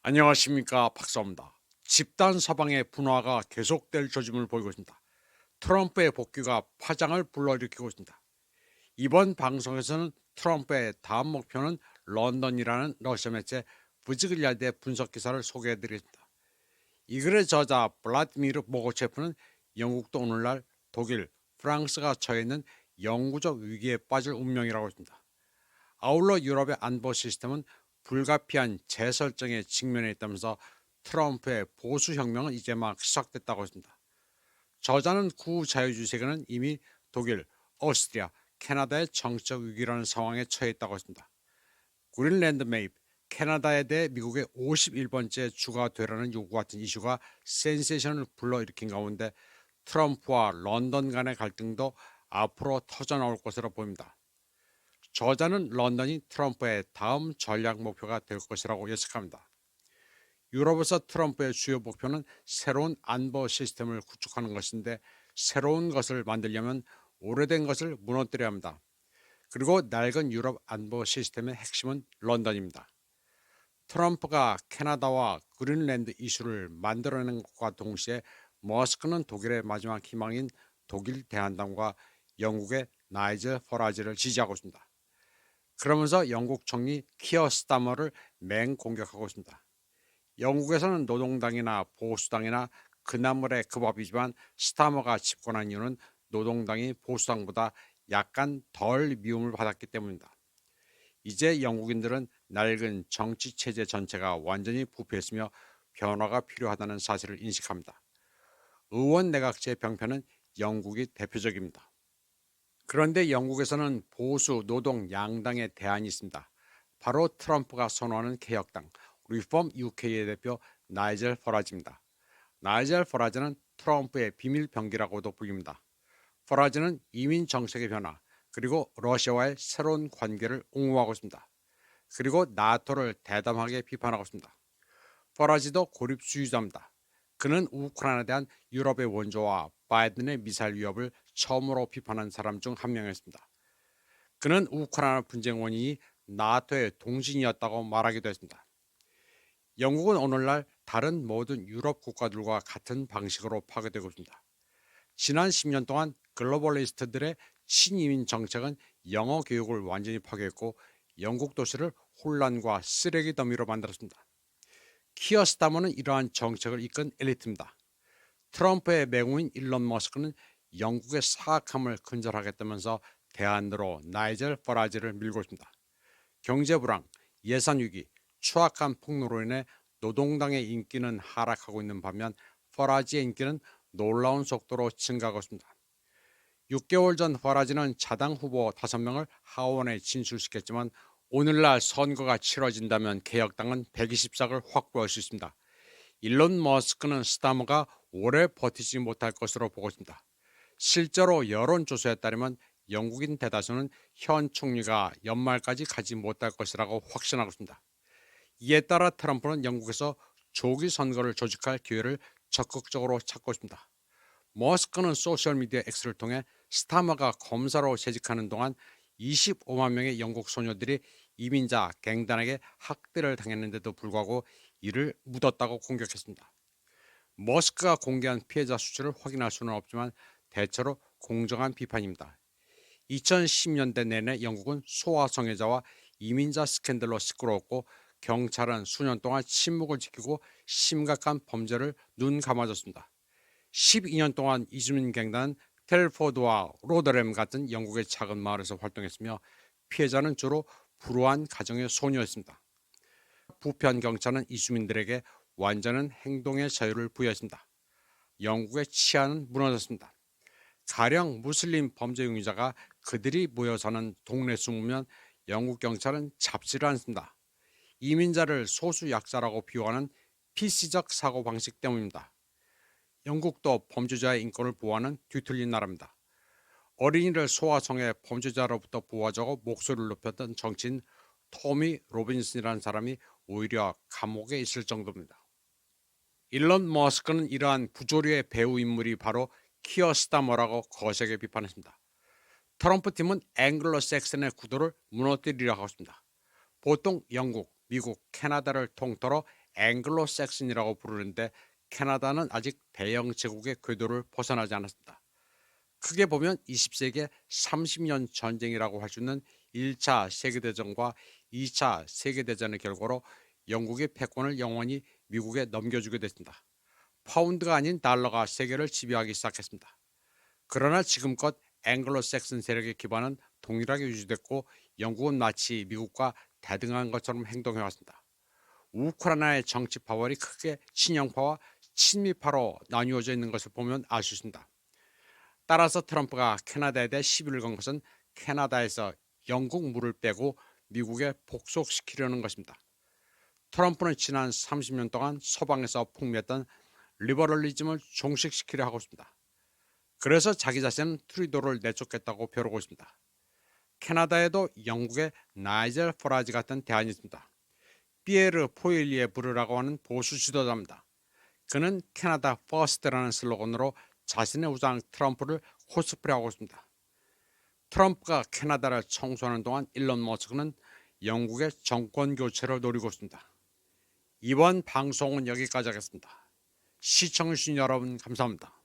안녕하십니까, 박사입니다. 집단 사방의 분화가 계속될 조짐을 보이고 있습니다. 트럼프의 복귀가 파장을 불러일으키고 있습니다. 이번 방송에서는 트럼프의 다음 목표는 런던이라는 러시아 매체 부즈글야드의 분석 기사를 소개해드리겠습니다. 이 글의 저자 블라디미르 모고체프는 영국도 오늘날 독일, 프랑스가 처해 있는 영구적 위기에 빠질 운명이라고 했습니다. 아울러 유럽의 안보 시스템은 불가피한 재설정에 직면해 있다면서 트럼프의 보수혁명은 이제 막 시작됐다고 했습니다. 저자는 구자유주의 세계는 이미 독일, 오스트리아, 캐나다의 정치적 위기라는 상황에 처해 있다고 했습니다. 그린랜드 매입, 캐나다에 대해 미국의 51번째 주가 되라는 요구 같은 이슈가 센세이션을 불러일으킨 가운데 트럼프와 런던 간의 갈등도 앞으로 터져나올 것으로 보입니다. 저자는 런던이 트럼프의 다음 전략 목표가 될 것이라고 예측합니다. 유럽에서 트럼프의 주요 목표는 새로운 안보 시스템을 구축하는 것인데 새로운 것을 만들려면 오래된 것을 무너뜨려야 합니다. 그리고 낡은 유럽 안보 시스템의 핵심은 런던입니다. 트럼프가 캐나다와 그린랜드 이슈를 만들어내는 것과 동시에 머스크는 독일의 마지막 희망인 독일 대한당과 영국의 나이젤 퍼라지를 지지하고 있습니다. 그러면서 영국 총리 키어 스타머를 맹공격하고 있습니다. 영국에서는 노동당이나 보수당이나 그나물의 그 밥이지만 스타머가 집권한 이유는 노동당이 보수당보다 약간 덜 미움을 받았기 때문입니다. 이제 영국인들은 낡은 정치 체제 전체가 완전히 부패했으며 변화가 필요하다는 사실을 인식합니다. 의원 내각제 병폐는 영국이 대표적입니다. 그런데 영국에서는 보수 노동 양당의 대안이 있습니다. 바로 트럼프가 선호하는 개혁당 리폼 UK의 대표 나이젤 퍼라지입니다. 나이젤 퍼라지는 트럼프의 비밀 병기라고도 불립니다. 퍼라지는 이민 정책의 변화 그리고 러시아와의 새로운 관계를 옹호하고 있습니다. 그리고 나토를 대담하게 비판하고 있습니다. 퍼라지도 고립주의자입니다. 그는 우크라이나에 대한 유럽의 원조와 바이든의 미사일 위협을 처음으로 비판한 사람 중 한 명이었습니다. 그는 우크라이나 분쟁 원인이 나토의 동진이었다고 말하기도 했습니다. 영국은 오늘날 다른 모든 유럽 국가들과 같은 방식으로 파괴되고 있습니다. 지난 10년 동안 글로벌리스트들의 친이민 정책은 영어 교육을 완전히 파괴했고 영국 도시를 혼란과 쓰레기 더미로 만들었습니다. 키어 스타머는 이러한 정책을 이끈 엘리트입니다. 트럼프의 맹우인 일론 머스크는 영국의 사악함을 근절하겠다면서 대안으로 나이젤 퍼라지를 밀고 있습니다. 경제 불황, 예산 위기, 추악한 폭로로 인해 노동당의 인기는 하락하고 있는 반면 퍼라지의 인기는 놀라운 속도로 증가하고 있습니다. 6개월 전 퍼라지는 자당 후보 5명을 하원에 진출시켰지만 오늘날 선거가 치러진다면 개혁당은 120석을 확보할 수 있습니다. 일론 머스크는 스타머가 오래 버티지 못할 것으로 보고 있습니다. 실제로 여론조사에 따르면 영국인 대다수는 현 총리가 연말까지 가지 못할 것이라고 확신하고 있습니다. 이에 따라 트럼프는 영국에서 조기 선거를 조직할 기회를 적극적으로 찾고 있습니다. 머스크는 소셜미디어 X를 통해 스타머가 검사로 재직하는 동안 25만 명의 영국 소녀들이 이민자 갱단에게 학대를 당했는데도 불구하고 이를 묻었다고 공격했습니다. 머스크가 공개한 피해자 수치를 확인할 수는 없지만 대체로 공정한 비판입니다. 2010년대 내내 영국은 소아성애자와 이민자 스캔들로 시끄러웠고 경찰은 수년 동안 침묵을 지키고 심각한 범죄를 눈 감아줬습니다. 12년 동안 이주민 갱단은 텔포드와 로더램 같은 영국의 작은 마을에서 활동했으며 피해자는 주로 불우한 가정의 소녀였습니다. 부편 경찰은 이주민들에게 완전한 행동의 자유를 부여했습니다. 영국의 치안은 무너졌습니다. 가령 무슬림 범죄 용의자가 그들이 모여 사는 동네 숨으면 영국 경찰은 잡지를 않습니다. 이민자를 소수 약자라고 비유하는 PC적 사고방식 때문입니다. 영국도 범죄자의 인권을 보호하는 뒤틀린 나라입니다. 어린이를 소아성애 범죄자로부터 보호하자고 목소리를 높였던 정치인 토미 로빈슨이라는 사람이 오히려 감옥에 있을 정도입니다. 일론 머스크는 이러한 부조리의 배우 인물이 바로 키어 스타머라고 거세게 비판했습니다. 트럼프 팀은 앵글로 섹슨의 구도를 무너뜨리려 하고 있습니다. 보통 영국, 미국, 캐나다를 통틀어 앵글로색슨이라고 부르는데 캐나다는 아직 대영 제국의 궤도를 벗어나지 않았습니다. 크게 보면 20세기의 30년 전쟁이라고 할 수 있는 1차 세계대전과 2차 세계대전의 결과로 영국의 패권을 영원히 미국에 넘겨주게 됐습니다. 파운드가 아닌 달러가 세계를 지배하기 시작했습니다. 그러나 지금껏 앵글로색슨 세력의 기반은 동일하게 유지됐고 영국은 마치 미국과 대등한 것처럼 행동해왔습니다. 우크라이나의 정치 파벌이 크게 친영파와 친미파로 나뉘어져 있는 것을 보면 알 수 있습니다. 따라서 트럼프가 캐나다에 대해 시비를 건 것은 캐나다에서 영국 물을 빼고 미국에 복속시키려는 것입니다. 트럼프는 지난 30년 동안 서방에서 풍미했던 리버럴리즘을 종식시키려 하고 있습니다. 그래서 자기 자신은 트루도를 내쫓겠다고 벼르고 있습니다. 캐나다에도 영국의 나이젤 퍼라지 같은 대안이 있습니다. 피에르 포일리에 부르라고 하는 보수 지도자입니다. 그는 캐나다 퍼스트라는 슬로건으로 자신의 우상 트럼프를 코스프레하고 있습니다. 트럼프가 캐나다를 청소하는 동안 일론 머스크는 영국의 정권 교체를 노리고 있습니다. 이번 방송은 여기까지 하겠습니다. 시청해주신 여러분 감사합니다.